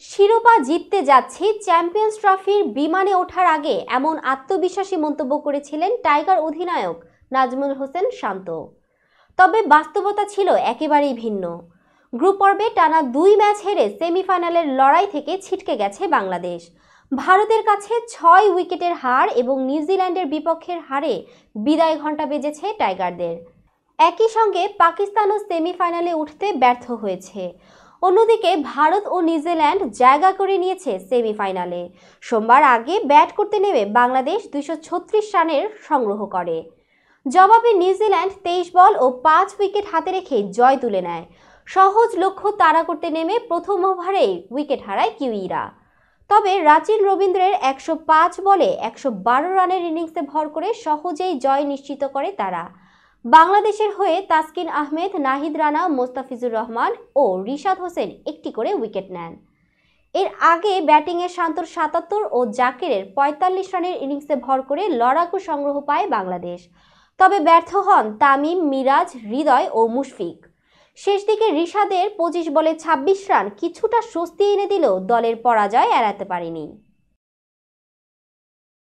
শিরোপা জিততে যাচ্ছি, চ্যাম্পিয়ন্স ট্রফির বিমানে ওঠার আগে এমন আত্মবিশ্বাসী মন্তব্য করেছিলেন টাইগার অধিনায়ক নাজমুল হোসেন শান্ত। তবে বাস্তবতা ছিল একেবারেই ভিন্ন। গ্রুপ পর্বে টানা 2 ম্যাচ হেরে সেমিফাইনালের লড়াই থেকে ছিটকে গেছে বাংলাদেশ। ভারতের কাছে 6 উইকেটের হার এবং নিউজিল্যান্ডের বিপক্ষের হারে বিদায় ঘণ্টা বেজেছে টাইগারদের। একই সঙ্গে পাকিস্তানও সেমিফাইনালে উঠতে ব্যর্থ হয়েছে। অন্যদিকে ভারত ও নিউজিল্যান্ড জায়গা করে নিয়েছে সেমিফাইনালে। সোমবার আগে ব্যাট করতে নেমে বাংলাদেশ 236 রানের সংগ্রহ করে। জবাবে নিউজিল্যান্ড 23 বল ও 5 উইকেট হাতে রেখে জয় তুলে নেয়। সহজ লক্ষ্য তাড়া করতে নেমে প্রথম ওভারেই উইকেট হারায় কিউইরা। তবে রাচিন রবীন্দ্রের 105 বলে 112 রানের ইনিংসে ভর করে সহজেই জয় নিশ্চিত করে তারা। বাংলাদেশের হয়ে তাসকিন আহমেদ, নাহিদ রানা, মোস্তাফিজুর রহমান ও রিশাদ হোসেন একটি করে উইকেট নেন। এর আগে ব্যাটিংয়ে শান্তর 77 ও জাকিরের 45 রানের ইনিংসে ভর করে লড়াকু সংগ্রহ পায় বাংলাদেশ। তবে ব্যর্থ হন তামিম, মিরাজ, হৃদয় ও মুশফিক। শেষ দিকে রিশাদের 25 বলে 26 রান কিছুটা স্বস্তি এনে দিলেও দলের পরাজয় এড়াতে পারেনি।